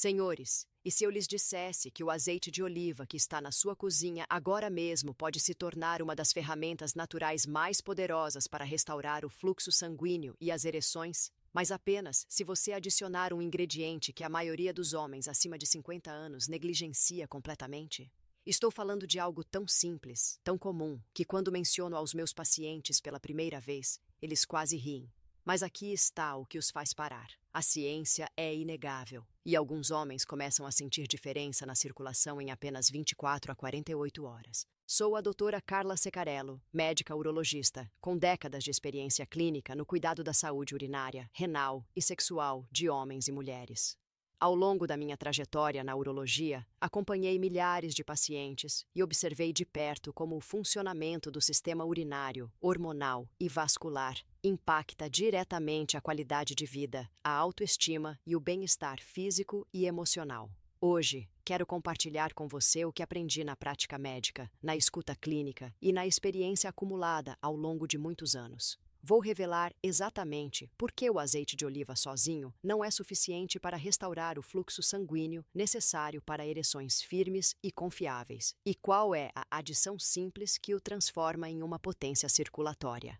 Senhores, e se eu lhes dissesse que o azeite de oliva que está na sua cozinha agora mesmo pode se tornar uma das ferramentas naturais mais poderosas para restaurar o fluxo sanguíneo e as ereções? Mas apenas se você adicionar um ingrediente que a maioria dos homens acima de 50 anos negligencia completamente? Estou falando de algo tão simples, tão comum, que quando menciono aos meus pacientes pela primeira vez, eles quase riem. Mas aqui está o que os faz parar. A ciência é inegável, e alguns homens começam a sentir diferença na circulação em apenas 24 a 48 horas. Sou a doutora Carla Secarello, médica urologista, com décadas de experiência clínica no cuidado da saúde urinária, renal e sexual de homens e mulheres. Ao longo da minha trajetória na urologia, acompanhei milhares de pacientes e observei de perto como o funcionamento do sistema urinário, hormonal e vascular impacta diretamente a qualidade de vida, a autoestima e o bem-estar físico e emocional. Hoje, quero compartilhar com você o que aprendi na prática médica, na escuta clínica e na experiência acumulada ao longo de muitos anos. Vou revelar exatamente por que o azeite de oliva sozinho não é suficiente para restaurar o fluxo sanguíneo necessário para ereções firmes e confiáveis, e qual é a adição simples que o transforma em uma potência circulatória.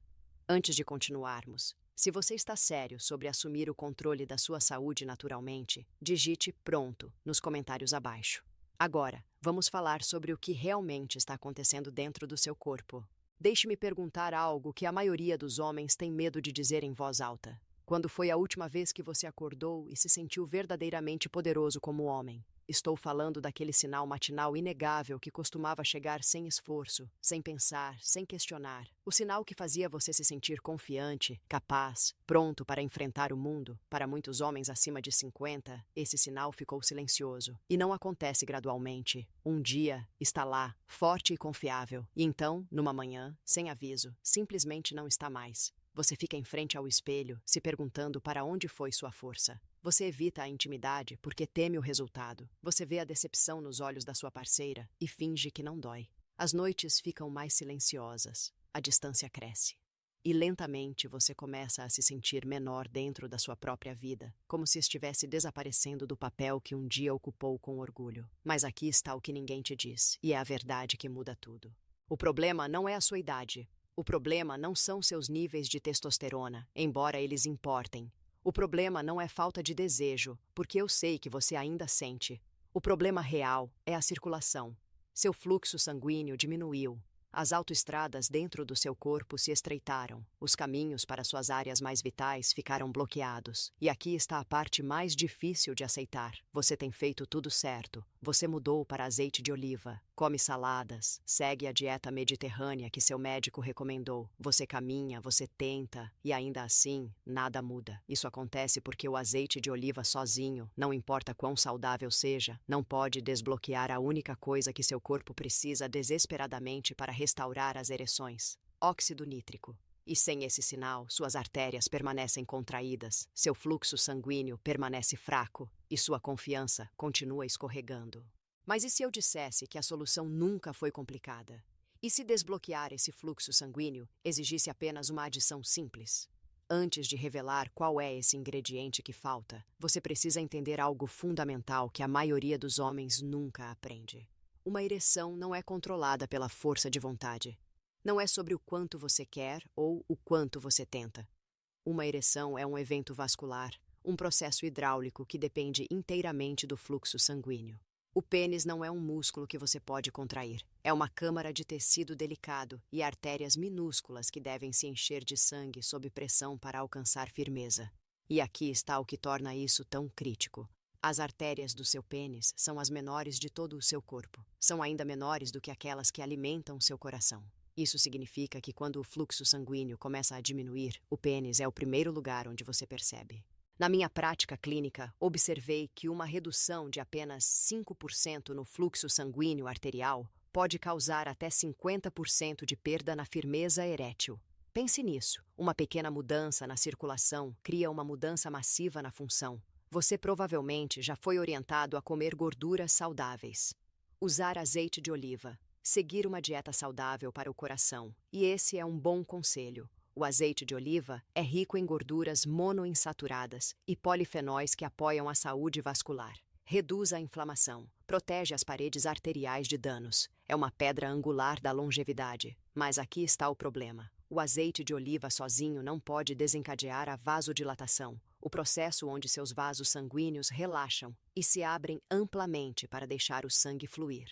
Antes de continuarmos, se você está sério sobre assumir o controle da sua saúde naturalmente, digite "pronto" nos comentários abaixo. Agora, vamos falar sobre o que realmente está acontecendo dentro do seu corpo. Deixe-me perguntar algo que a maioria dos homens tem medo de dizer em voz alta. Quando foi a última vez que você acordou e se sentiu verdadeiramente poderoso como homem? Estou falando daquele sinal matinal inegável que costumava chegar sem esforço, sem pensar, sem questionar. O sinal que fazia você se sentir confiante, capaz, pronto para enfrentar o mundo. Para muitos homens acima de 50, esse sinal ficou silencioso. E não acontece gradualmente. Um dia, está lá, forte e confiável. E então, numa manhã, sem aviso, simplesmente não está mais. Você fica em frente ao espelho, se perguntando para onde foi sua força. Você evita a intimidade porque teme o resultado. Você vê a decepção nos olhos da sua parceira e finge que não dói. As noites ficam mais silenciosas, a distância cresce. E lentamente você começa a se sentir menor dentro da sua própria vida, como se estivesse desaparecendo do papel que um dia ocupou com orgulho. Mas aqui está o que ninguém te diz, e é a verdade que muda tudo. O problema não é a sua idade. O problema não são seus níveis de testosterona, embora eles importem. O problema não é falta de desejo, porque eu sei que você ainda sente. O problema real é a circulação. Seu fluxo sanguíneo diminuiu. As autoestradas dentro do seu corpo se estreitaram. Os caminhos para suas áreas mais vitais ficaram bloqueados. E aqui está a parte mais difícil de aceitar. Você tem feito tudo certo. Você mudou para azeite de oliva, come saladas, segue a dieta mediterrânea que seu médico recomendou. Você caminha, você tenta, e ainda assim, nada muda. Isso acontece porque o azeite de oliva sozinho, não importa quão saudável seja, não pode desbloquear a única coisa que seu corpo precisa desesperadamente para restaurar as ereções: óxido nítrico. E sem esse sinal, suas artérias permanecem contraídas, seu fluxo sanguíneo permanece fraco e sua confiança continua escorregando. Mas e se eu dissesse que a solução nunca foi complicada? E se desbloquear esse fluxo sanguíneo exigisse apenas uma adição simples? Antes de revelar qual é esse ingrediente que falta, você precisa entender algo fundamental que a maioria dos homens nunca aprende. Uma ereção não é controlada pela força de vontade. Não é sobre o quanto você quer ou o quanto você tenta. Uma ereção é um evento vascular, um processo hidráulico que depende inteiramente do fluxo sanguíneo. O pênis não é um músculo que você pode contrair. É uma câmara de tecido delicado e artérias minúsculas que devem se encher de sangue sob pressão para alcançar firmeza. E aqui está o que torna isso tão crítico. As artérias do seu pênis são as menores de todo o seu corpo. São ainda menores do que aquelas que alimentam seu coração. Isso significa que quando o fluxo sanguíneo começa a diminuir, o pênis é o primeiro lugar onde você percebe. Na minha prática clínica, observei que uma redução de apenas 5% no fluxo sanguíneo arterial pode causar até 50% de perda na firmeza erétil. Pense nisso. Uma pequena mudança na circulação cria uma mudança massiva na função. Você provavelmente já foi orientado a comer gorduras saudáveis, usar azeite de oliva, seguir uma dieta saudável para o coração. E esse é um bom conselho. O azeite de oliva é rico em gorduras monoinsaturadas e polifenóis que apoiam a saúde vascular, Reduz a inflamação, protege as paredes arteriais de danos. É uma pedra angular da longevidade. Mas aqui está o problema. O azeite de oliva sozinho não pode desencadear a vasodilatação, o processo onde seus vasos sanguíneos relaxam e se abrem amplamente para deixar o sangue fluir.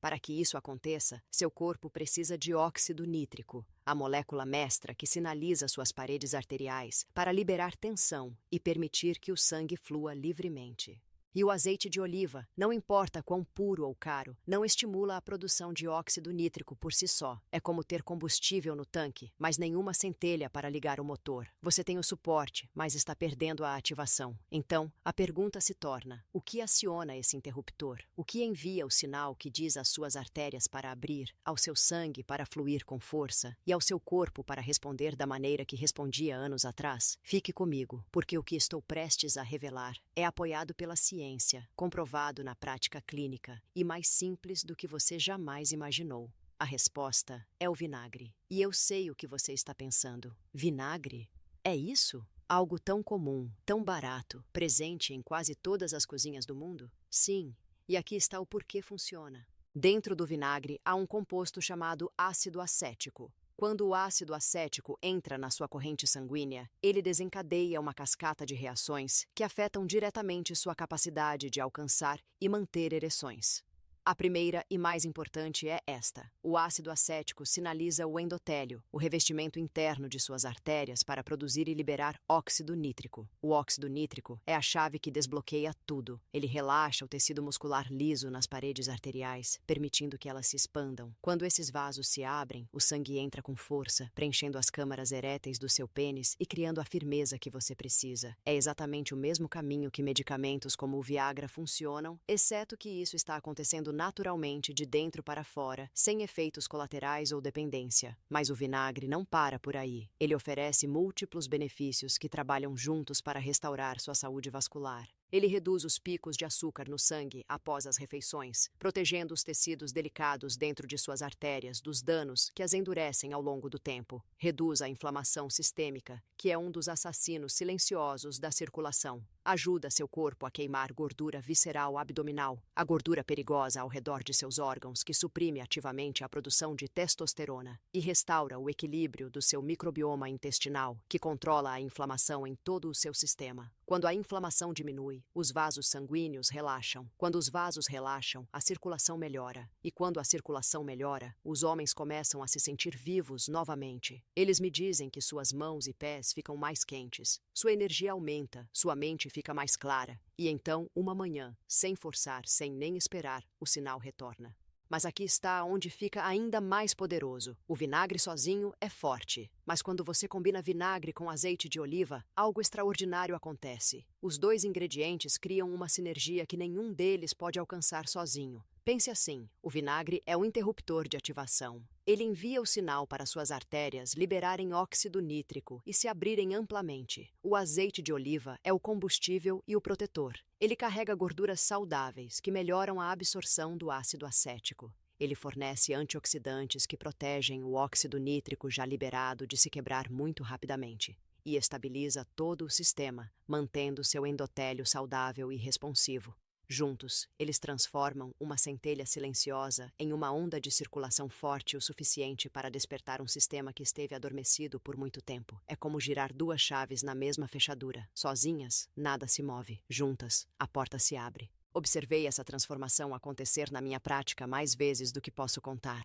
Para que isso aconteça, seu corpo precisa de óxido nítrico, a molécula mestra que sinaliza suas paredes arteriais para liberar tensão e permitir que o sangue flua livremente. E o azeite de oliva, não importa quão puro ou caro, não estimula a produção de óxido nítrico por si só. É como ter combustível no tanque, mas nenhuma centelha para ligar o motor. Você tem o suporte, mas está perdendo a ativação. Então, a pergunta se torna: o que aciona esse interruptor? O que envia o sinal que diz às suas artérias para abrir, ao seu sangue para fluir com força e ao seu corpo para responder da maneira que respondia anos atrás? Fique comigo, porque o que estou prestes a revelar é apoiado pela ciência, comprovado na prática clínica e mais simples do que você jamais imaginou. A resposta é o vinagre. E eu sei o que você está pensando. Vinagre? É isso? Algo tão comum, tão barato, presente em quase todas as cozinhas do mundo? Sim, e aqui está o porquê funciona. Dentro do vinagre há um composto chamado ácido acético. Quando o ácido acético entra na sua corrente sanguínea, ele desencadeia uma cascata de reações que afetam diretamente sua capacidade de alcançar e manter ereções. A primeira e mais importante é esta: o ácido acético sinaliza o endotélio, o revestimento interno de suas artérias, para produzir e liberar óxido nítrico. O óxido nítrico é a chave que desbloqueia tudo. Ele relaxa o tecido muscular liso nas paredes arteriais, permitindo que elas se expandam. Quando esses vasos se abrem, o sangue entra com força, preenchendo as câmaras eréteis do seu pênis e criando a firmeza que você precisa. É exatamente o mesmo caminho que medicamentos como o Viagra funcionam, exceto que isso está acontecendo naturalmente de dentro para fora, sem efeitos colaterais ou dependência. Mas o vinagre não para por aí. Ele oferece múltiplos benefícios que trabalham juntos para restaurar sua saúde vascular. Ele reduz os picos de açúcar no sangue após as refeições, protegendo os tecidos delicados dentro de suas artérias dos danos que as endurecem ao longo do tempo. Reduz a inflamação sistêmica, que é um dos assassinos silenciosos da circulação. Ajuda seu corpo a queimar gordura visceral abdominal, a gordura perigosa ao redor de seus órgãos que suprime ativamente a produção de testosterona, e restaura o equilíbrio do seu microbioma intestinal, que controla a inflamação em todo o seu sistema. Quando a inflamação diminui, os vasos sanguíneos relaxam. Quando os vasos relaxam, a circulação melhora. E quando a circulação melhora, os homens começam a se sentir vivos novamente. Eles me dizem que suas mãos e pés ficam mais quentes, sua energia aumenta, sua mente fica mais clara. E então, uma manhã, sem forçar, sem nem esperar, o sinal retorna. Mas aqui está onde fica ainda mais poderoso. O vinagre sozinho é forte, mas quando você combina vinagre com azeite de oliva, algo extraordinário acontece. Os dois ingredientes criam uma sinergia que nenhum deles pode alcançar sozinho. Pense assim: o vinagre é o interruptor de ativação. Ele envia o sinal para suas artérias liberarem óxido nítrico e se abrirem amplamente. O azeite de oliva é o combustível e o protetor. Ele carrega gorduras saudáveis que melhoram a absorção do ácido acético. Ele fornece antioxidantes que protegem o óxido nítrico já liberado de se quebrar muito rapidamente. E estabiliza todo o sistema, mantendo seu endotélio saudável e responsivo. Juntos, eles transformam uma centelha silenciosa em uma onda de circulação forte o suficiente para despertar um sistema que esteve adormecido por muito tempo. É como girar duas chaves na mesma fechadura. Sozinhas, nada se move. Juntas, a porta se abre. Observei essa transformação acontecer na minha prática mais vezes do que posso contar.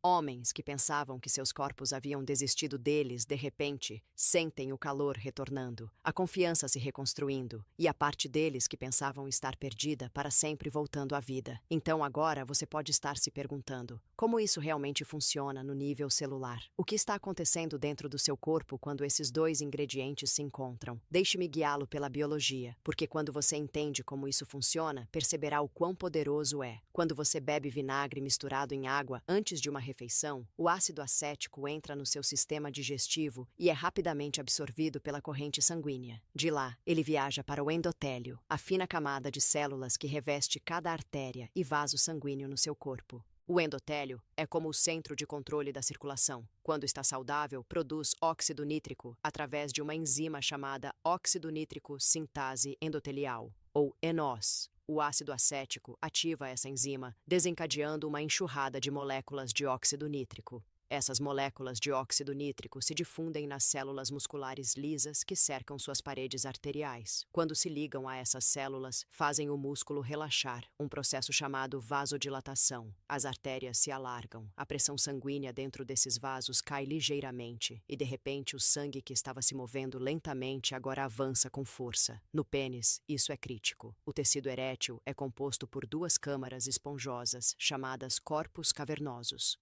Homens que pensavam que seus corpos haviam desistido deles, de repente, sentem o calor retornando, a confiança se reconstruindo, e a parte deles que pensavam estar perdida para sempre voltando à vida. Então agora você pode estar se perguntando: como isso realmente funciona no nível celular? O que está acontecendo dentro do seu corpo quando esses dois ingredientes se encontram? Deixe-me guiá-lo pela biologia, porque quando você entende como isso funciona, perceberá o quão poderoso é. Quando você bebe vinagre misturado em água antes de uma refeição, o ácido acético entra no seu sistema digestivo e é rapidamente absorvido pela corrente sanguínea. De lá, ele viaja para o endotélio, a fina camada de células que reveste cada artéria e vaso sanguíneo no seu corpo. O endotélio é como o centro de controle da circulação. Quando está saudável, produz óxido nítrico através de uma enzima chamada óxido nítrico sintase endotelial, ou ENOS. O ácido acético ativa essa enzima, desencadeando uma enxurrada de moléculas de óxido nítrico. Essas moléculas de óxido nítrico se difundem nas células musculares lisas que cercam suas paredes arteriais. Quando se ligam a essas células, fazem o músculo relaxar, um processo chamado vasodilatação. As artérias se alargam, a pressão sanguínea dentro desses vasos cai ligeiramente e, de repente, o sangue que estava se movendo lentamente agora avança com força. No pênis, isso é crítico. O tecido erétil é composto por duas câmaras esponjosas, chamadas corpos cavernosos.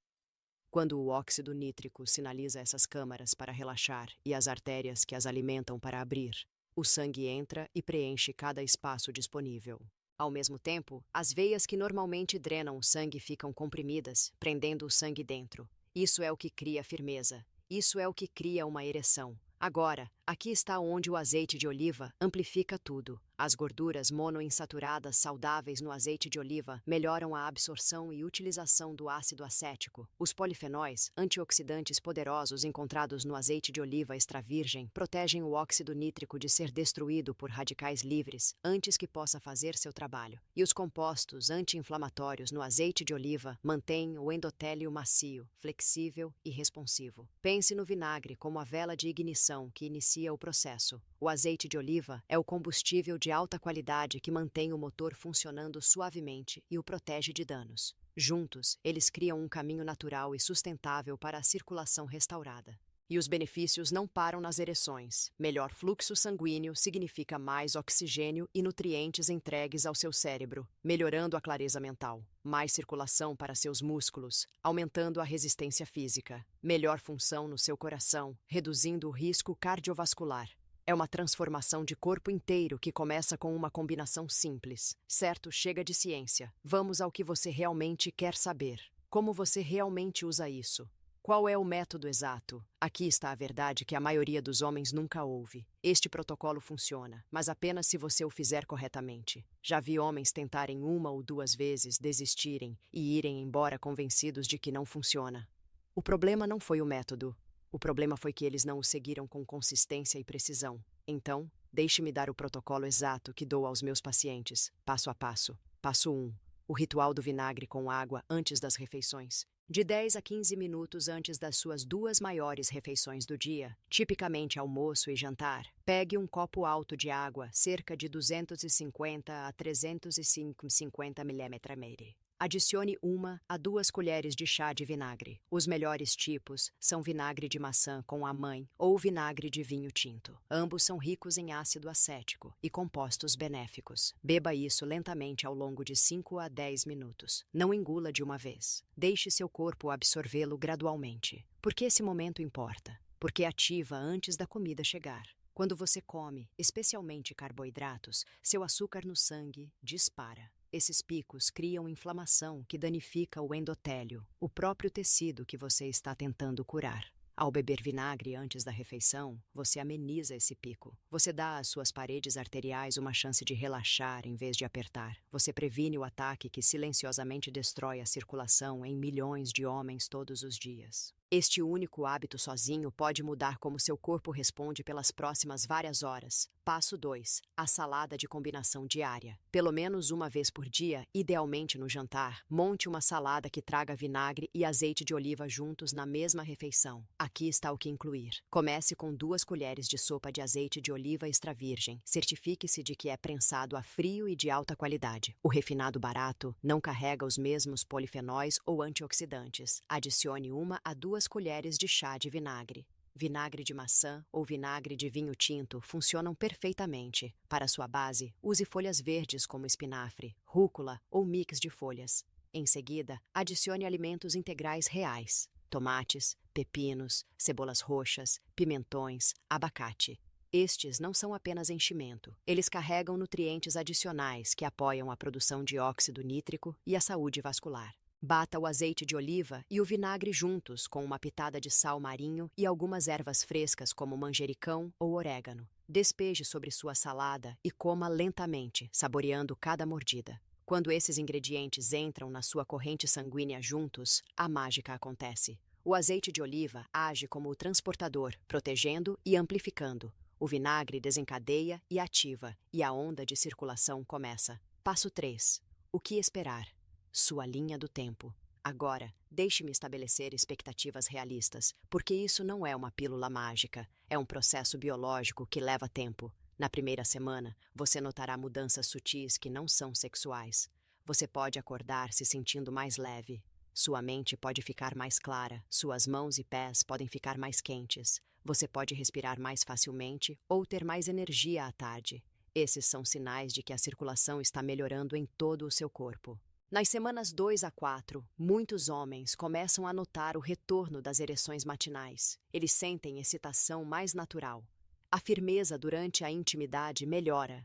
Quando o óxido nítrico sinaliza essas câmaras para relaxar e as artérias que as alimentam para abrir, o sangue entra e preenche cada espaço disponível. Ao mesmo tempo, as veias que normalmente drenam o sangue ficam comprimidas, prendendo o sangue dentro. Isso é o que cria firmeza. Isso é o que cria uma ereção. Agora, aqui está onde o azeite de oliva amplifica tudo. As gorduras monoinsaturadas saudáveis no azeite de oliva melhoram a absorção e utilização do ácido acético. Os polifenóis, antioxidantes poderosos encontrados no azeite de oliva extra virgem, protegem o óxido nítrico de ser destruído por radicais livres antes que possa fazer seu trabalho. E os compostos anti-inflamatórios no azeite de oliva mantêm o endotélio macio, flexível e responsivo. Pense no vinagre como a vela de ignição que inicia o processo. O azeite de oliva é o combustível de alta qualidade que mantém o motor funcionando suavemente e o protege de danos. Juntos, eles criam um caminho natural e sustentável para a circulação restaurada. E os benefícios não param nas ereções. Melhor fluxo sanguíneo significa mais oxigênio e nutrientes entregues ao seu cérebro, melhorando a clareza mental. Mais circulação para seus músculos, aumentando a resistência física. Melhor função no seu coração, reduzindo o risco cardiovascular. É uma transformação de corpo inteiro que começa com uma combinação simples. Certo, chega de ciência. Vamos ao que você realmente quer saber. Como você realmente usa isso? Qual é o método exato? Aqui está a verdade que a maioria dos homens nunca ouve. Este protocolo funciona, mas apenas se você o fizer corretamente. Já vi homens tentarem uma ou duas vezes, desistirem e irem embora convencidos de que não funciona. O problema não foi o método. O problema foi que eles não o seguiram com consistência e precisão. Então, deixe-me dar o protocolo exato que dou aos meus pacientes, passo a passo. Passo 1. O ritual do vinagre com água antes das refeições. De 10 a 15 minutos antes das suas duas maiores refeições do dia, tipicamente almoço e jantar, pegue um copo alto de água, cerca de 250 a 350 ml. Adicione 1 a 2 colheres de chá de vinagre. Os melhores tipos são vinagre de maçã com a mãe ou vinagre de vinho tinto. Ambos são ricos em ácido acético e compostos benéficos. Beba isso lentamente ao longo de 5 a 10 minutos. Não engula de uma vez. Deixe seu corpo absorvê-lo gradualmente. Por que esse momento importa? Porque ativa antes da comida chegar. Quando você come, especialmente carboidratos, seu açúcar no sangue dispara. Esses picos criam inflamação que danifica o endotélio, o próprio tecido que você está tentando curar. Ao beber vinagre antes da refeição, você ameniza esse pico. Você dá às suas paredes arteriais uma chance de relaxar em vez de apertar. Você previne o ataque que silenciosamente destrói a circulação em milhões de homens todos os dias. Este único hábito sozinho pode mudar como seu corpo responde pelas próximas várias horas. Passo 2. A salada de combinação diária. Pelo menos uma vez por dia, idealmente no jantar, monte uma salada que traga vinagre e azeite de oliva juntos na mesma refeição. Aqui está o que incluir. Comece com 2 colheres de sopa de azeite de oliva extra virgem. Certifique-se de que é prensado a frio e de alta qualidade. O refinado barato não carrega os mesmos polifenóis ou antioxidantes. Adicione 1 a 2 colheres de chá de vinagre. Vinagre de maçã ou vinagre de vinho tinto funcionam perfeitamente. Para sua base, use folhas verdes como espinafre, rúcula ou mix de folhas. Em seguida, adicione alimentos integrais reais: tomates, pepinos, cebolas roxas, pimentões, abacate. Estes não são apenas enchimento. Eles carregam nutrientes adicionais que apoiam a produção de óxido nítrico e a saúde vascular. Bata o azeite de oliva e o vinagre juntos com uma pitada de sal marinho e algumas ervas frescas como manjericão ou orégano. Despeje sobre sua salada e coma lentamente, saboreando cada mordida. Quando esses ingredientes entram na sua corrente sanguínea juntos, a mágica acontece. O azeite de oliva age como o transportador, protegendo e amplificando. O vinagre desencadeia e ativa, e a onda de circulação começa. Passo 3. O que esperar? Sua linha do tempo. Agora, deixe-me estabelecer expectativas realistas, porque isso não é uma pílula mágica, é um processo biológico que leva tempo. Na primeira semana, você notará mudanças sutis que não são sexuais. Você pode acordar se sentindo mais leve. Sua mente pode ficar mais clara, suas mãos e pés podem ficar mais quentes. Você pode respirar mais facilmente ou ter mais energia à tarde. Esses são sinais de que a circulação está melhorando em todo o seu corpo. Nas semanas 2 a 4, muitos homens começam a notar o retorno das ereções matinais. Eles sentem excitação mais natural. A firmeza durante a intimidade melhora.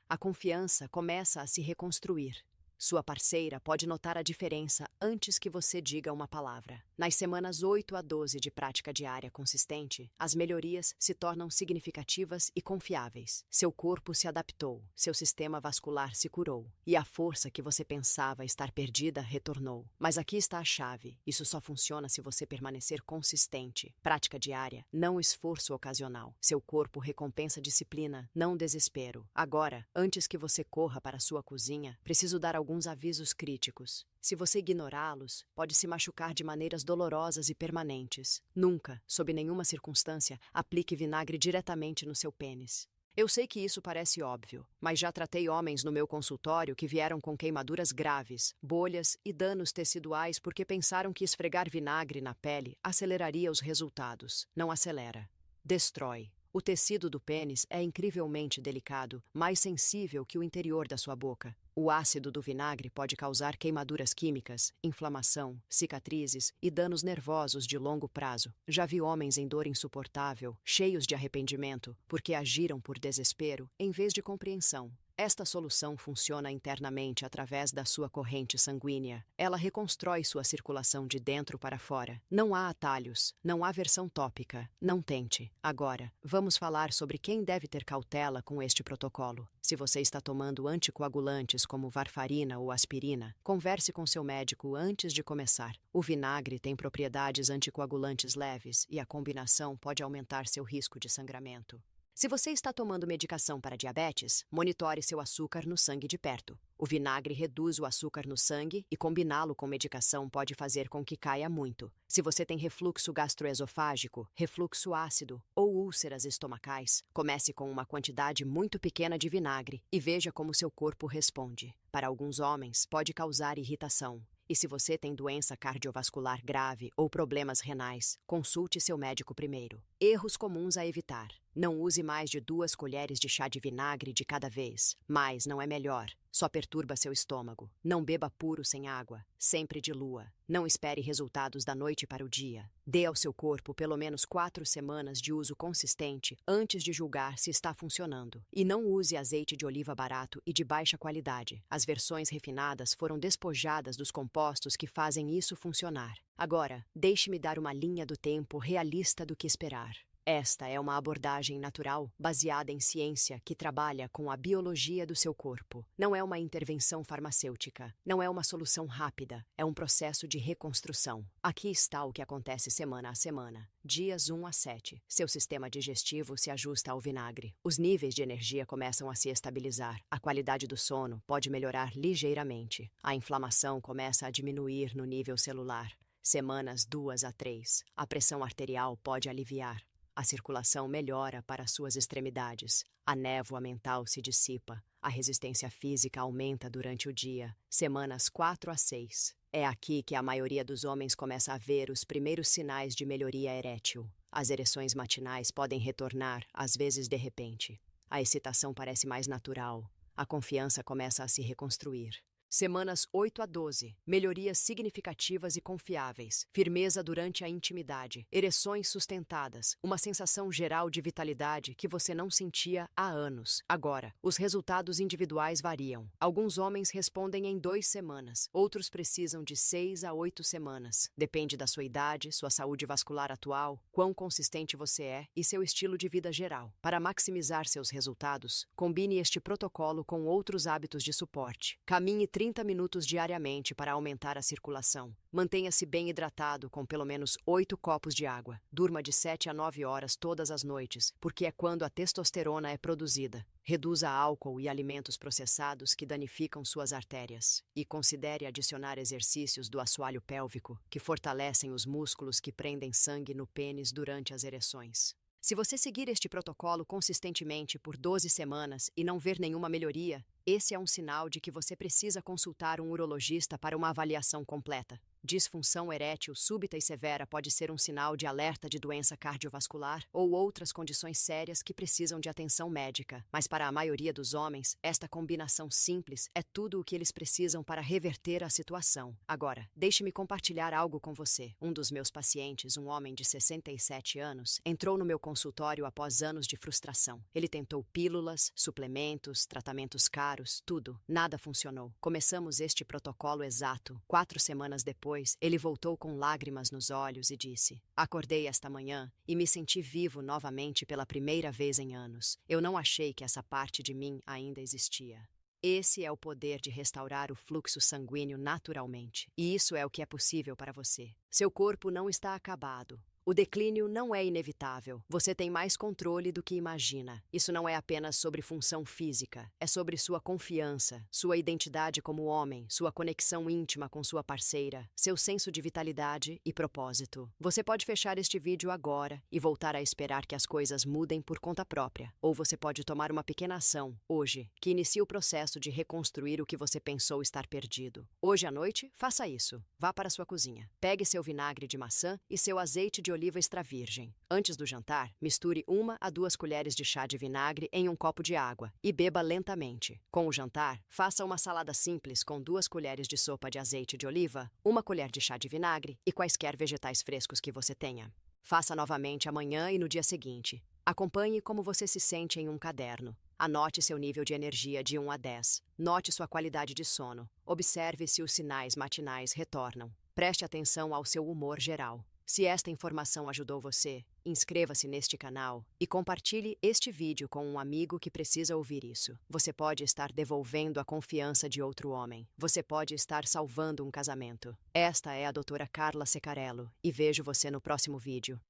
A confiança começa a se reconstruir. Sua parceira pode notar a diferença antes que você diga uma palavra. Nas semanas 8 a 12 de prática diária consistente, as melhorias se tornam significativas e confiáveis. Seu corpo se adaptou, seu sistema vascular se curou, e a força que você pensava estar perdida retornou. Mas aqui está a chave. Isso só funciona se você permanecer consistente. Prática diária, não esforço ocasional. Seu corpo recompensa disciplina, não desespero. Agora, antes que você corra para sua cozinha, preciso dar alguns avisos críticos. Se você ignorá-los, pode se machucar de maneiras dolorosas e permanentes. Nunca, sob nenhuma circunstância, aplique vinagre diretamente no seu pênis. Eu sei que isso parece óbvio, mas já tratei homens no meu consultório que vieram com queimaduras graves, bolhas e danos teciduais porque pensaram que esfregar vinagre na pele aceleraria os resultados. Não acelera. Destrói. O tecido do pênis é incrivelmente delicado, mais sensível que o interior da sua boca. O ácido do vinagre pode causar queimaduras químicas, inflamação, cicatrizes e danos nervosos de longo prazo. Já vi homens em dor insuportável, cheios de arrependimento, porque agiram por desespero em vez de compreensão. Esta solução funciona internamente através da sua corrente sanguínea. Ela reconstrói sua circulação de dentro para fora. Não há atalhos, não há versão tópica. Não tente. Agora, vamos falar sobre quem deve ter cautela com este protocolo. Se você está tomando anticoagulantes como varfarina ou aspirina, converse com seu médico antes de começar. O vinagre tem propriedades anticoagulantes leves e a combinação pode aumentar seu risco de sangramento. Se você está tomando medicação para diabetes, monitore seu açúcar no sangue de perto. O vinagre reduz o açúcar no sangue e combiná-lo com medicação pode fazer com que caia muito. Se você tem refluxo gastroesofágico, refluxo ácido ou úlceras estomacais, comece com uma quantidade muito pequena de vinagre e veja como seu corpo responde. Para alguns homens, pode causar irritação. E se você tem doença cardiovascular grave ou problemas renais, consulte seu médico primeiro. Erros comuns a evitar. Não use mais de 2 colheres de chá de vinagre de cada vez. Mais não é melhor. Só perturba seu estômago. Não beba puro sem água. Sempre dilua. Não espere resultados da noite para o dia. Dê ao seu corpo pelo menos 4 semanas de uso consistente antes de julgar se está funcionando. E não use azeite de oliva barato e de baixa qualidade. As versões refinadas foram despojadas dos compostos que fazem isso funcionar. Agora, deixe-me dar uma linha do tempo realista do que esperar. Esta é uma abordagem natural, baseada em ciência, que trabalha com a biologia do seu corpo. Não é uma intervenção farmacêutica, não é uma solução rápida, é um processo de reconstrução. Aqui está o que acontece semana a semana. Dias 1 a 7. Seu sistema digestivo se ajusta ao vinagre. Os níveis de energia começam a se estabilizar. A qualidade do sono pode melhorar ligeiramente. A inflamação começa a diminuir no nível celular. Semanas 2 a 3. A pressão arterial pode aliviar. A circulação melhora para suas extremidades. A névoa mental se dissipa. A resistência física aumenta durante o dia. Semanas 4 a 6. É aqui que a maioria dos homens começa a ver os primeiros sinais de melhoria erétil. As ereções matinais podem retornar, às vezes de repente. A excitação parece mais natural. A confiança começa a se reconstruir. Semanas 8 a 12. Melhorias significativas e confiáveis. Firmeza durante a intimidade. Ereções sustentadas. Uma sensação geral de vitalidade que você não sentia há anos. Agora, os resultados individuais variam. Alguns homens respondem em 2 semanas. Outros precisam de 6 a 8 semanas. Depende da sua idade, sua saúde vascular atual, quão consistente você é e seu estilo de vida geral. Para maximizar seus resultados, combine este protocolo com outros hábitos de suporte. Caminhe 30 minutos diariamente para aumentar a circulação. Mantenha-se bem hidratado com pelo menos 8 copos de água. Durma de 7 a 9 horas todas as noites, porque é quando a testosterona é produzida. Reduza álcool e alimentos processados que danificam suas artérias. E considere adicionar exercícios do assoalho pélvico, que fortalecem os músculos que prendem sangue no pênis durante as ereções. Se você seguir este protocolo consistentemente por 12 semanas e não ver nenhuma melhoria, esse é um sinal de que você precisa consultar um urologista para uma avaliação completa. Disfunção erétil súbita e severa pode ser um sinal de alerta de doença cardiovascular ou outras condições sérias que precisam de atenção médica. Mas para a maioria dos homens, esta combinação simples é tudo o que eles precisam para reverter a situação. Agora, deixe-me compartilhar algo com você. Um dos meus pacientes, um homem de 67 anos, entrou no meu consultório após anos de frustração. Ele tentou pílulas, suplementos, tratamentos caros, tudo. Nada funcionou. Começamos este protocolo exato. 4 semanas depois, ele voltou com lágrimas nos olhos e disse: "Acordei esta manhã e me senti vivo novamente pela primeira vez em anos. Eu não achei que essa parte de mim ainda existia." Esse é o poder de restaurar o fluxo sanguíneo naturalmente. E isso é o que é possível para você. Seu corpo não está acabado. O declínio não é inevitável. Você tem mais controle do que imagina. Isso não é apenas sobre função física. É sobre sua confiança, sua identidade como homem, sua conexão íntima com sua parceira, seu senso de vitalidade e propósito. Você pode fechar este vídeo agora e voltar a esperar que as coisas mudem por conta própria. Ou você pode tomar uma pequena ação, hoje, que inicie o processo de reconstruir o que você pensou estar perdido. Hoje à noite, faça isso. Vá para sua cozinha. Pegue seu vinagre de maçã e seu azeite de oliva extra virgem. Antes do jantar, misture 1 a 2 colheres de chá de vinagre em um copo de água e beba lentamente. Com o jantar, faça uma salada simples com 2 colheres de sopa de azeite de oliva, 1 colher de chá de vinagre e quaisquer vegetais frescos que você tenha. Faça novamente amanhã e no dia seguinte. Acompanhe como você se sente em um caderno. Anote seu nível de energia de 1 a 10. Note sua qualidade de sono. Observe se os sinais matinais retornam. Preste atenção ao seu humor geral. Se esta informação ajudou você, inscreva-se neste canal e compartilhe este vídeo com um amigo que precisa ouvir isso. Você pode estar devolvendo a confiança de outro homem. Você pode estar salvando um casamento. Esta é a doutora Carla Secarello e vejo você no próximo vídeo.